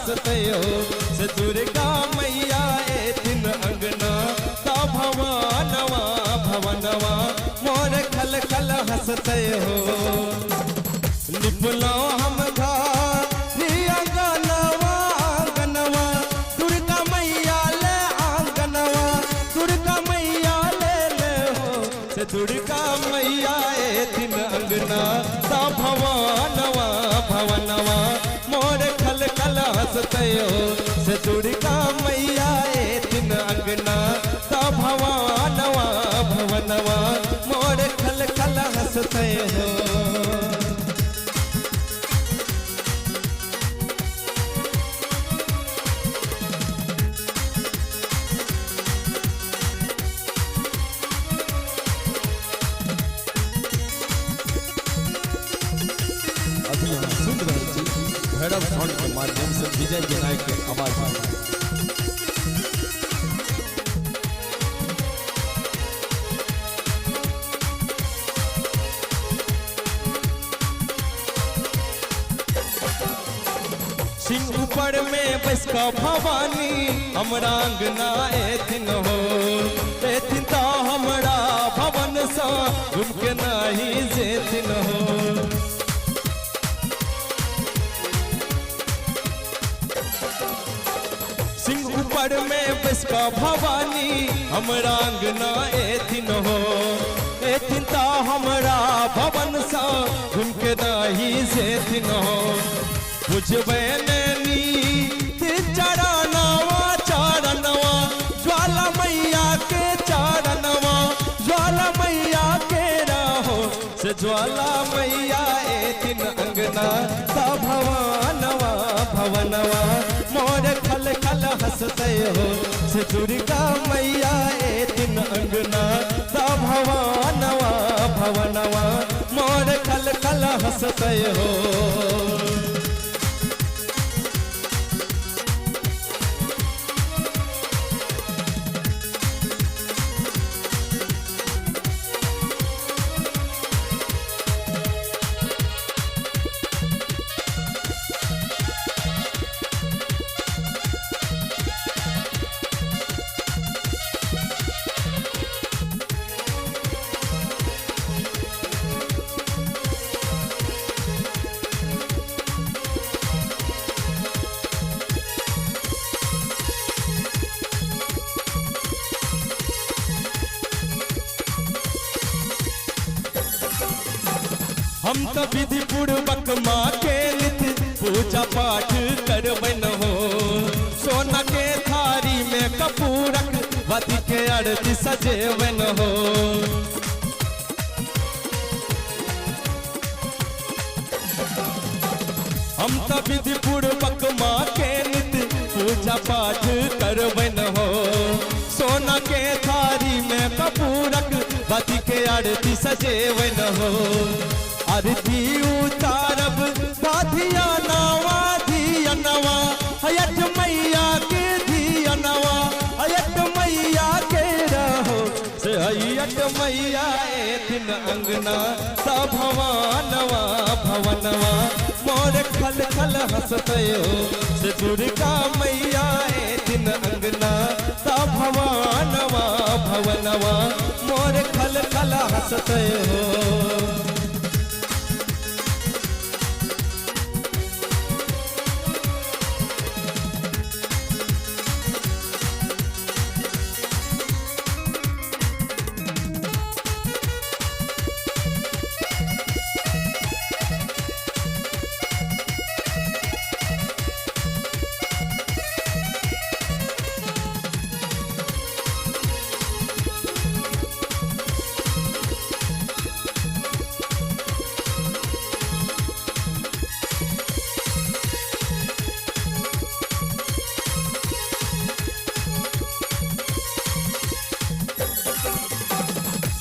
हंसते हो से दुर्गा मैया ए दिन अंगना ता भवानवा भवनवा मोर खल खल हंसते हो निपलो हम आंगनवा आंगनवा दुर्गा मैया ले आंगनवा दुर्गा मैया ले हो से दुर्गा मैया ए दिन अंगना ता भवानवा भवनवा मोर खल खल हंसते हो से दुर्गा मैया ए दिन अंगना ता भवानवा भवनवा मोर खल खल हंसते हो। भैरव साउंड के माध्यम से विजय विनायक के आवाज आ रहा है। सिंह ऊपर में बस का भवानी हमरा अंगना एथिन हो एथिन तो हमरा भवन सा घूमके नहीं जेथिन हो सिंह ऊपर में बस का भवानी हमरा अंगना एथिन हो एथिन तो हमरा भवन सा घूमके नहीं जेथिन हो बुझबे चरणवा चरणवा ज्वाला मैया के चरणवा ज्वाला मैया के रहो से ज्वाला मैया ए दिन अंगना ता भवानवा भवनवा मोर खल खल हंसते हो से दुर्गा मैया ए दिन अंगना ता भवानवा भवनवा मोर खल खल हंसते हो। हम तो विधि पूर्वक माँ के नित्य पूजा पाठ करबन हो सोना के थारी में कपूरक वधि के आरती सजेवन हो हम तो विधि पूर्वक माँ के नित्य पूजा पाठ करबन हो सोना के थारी में कपूरक वधि के आरती सजेवन हो आरती उतारब बाधिया नवा धिया नवा हयट मैया के धिया नवा हयट मैया के रहो से हयट मैया ए दिन अंगना ता भवानवा भवनवा मोर खल खल हंसते हो से दुर्गा मैया ए दिन अंगना ता भवानवा भवनवा मोर खल खल हंसते हो।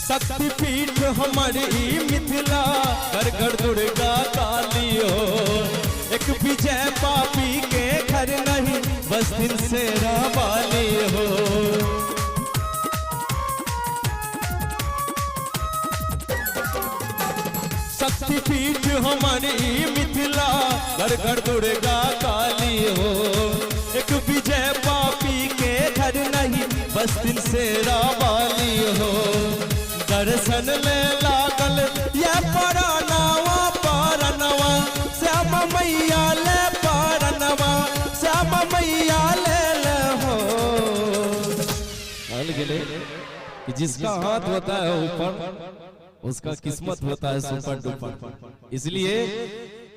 शक्तिपीठ हमारी मिथिला गढ़ दुर्गा काली हो एक विजय पापी के घर नहीं बस दिन से वाली हो शक्तिपीठ हमारी मिथिला गढ़ दुर्गा काली हो बस्तिन से रावाली हो। दर्शन ले लागल ये परनवा परनवा, श्याम मैया ले परनवा, श्याम मैया ले हो। कि जिसका हाथ होता है ऊपर उसका किस्मत होता है सुपर डुपर। इसलिए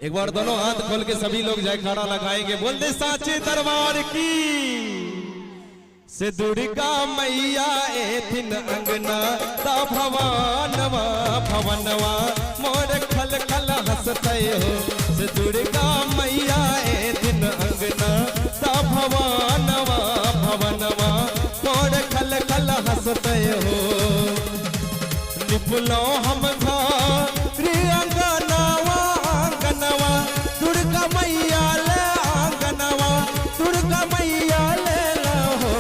एक बार दोनों हाथ खोल के सभी लोग जयकारा लगाएंगे, बोल दे साचे दरबार की। से दुर्गा मैया एथिन अंगना ता भवानवा भवनवा मोर खल खल हंसते हो। से दुर्गा मैया एथिन अंगना ता भवानवा भवनवा मोर खल खल हंसते हो। निपलो हम अंगनवा अंगनवा दुर्गा मैया ले अंगनवा, दुर्गा मैया ले हो।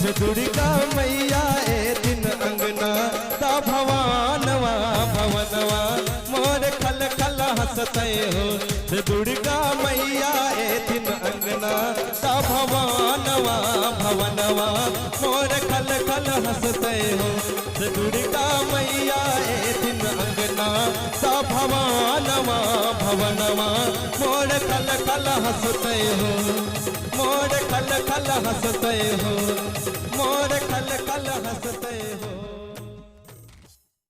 से दुर्गा मैया ए दिन अंगना ता भवानवा भवनवा मोर खल खल हंसते हो। से दुर्गा मैया ए दिन अंगना ता भवानवा भवनवा मोर खल खल हंसते हो। से दुर्गा मैया ए दिन अंगना ता भवानवा भवनवा मोर खल खल हंसते हो। मोर खल खल हंसते हो, मोर खल खल हंसते हो।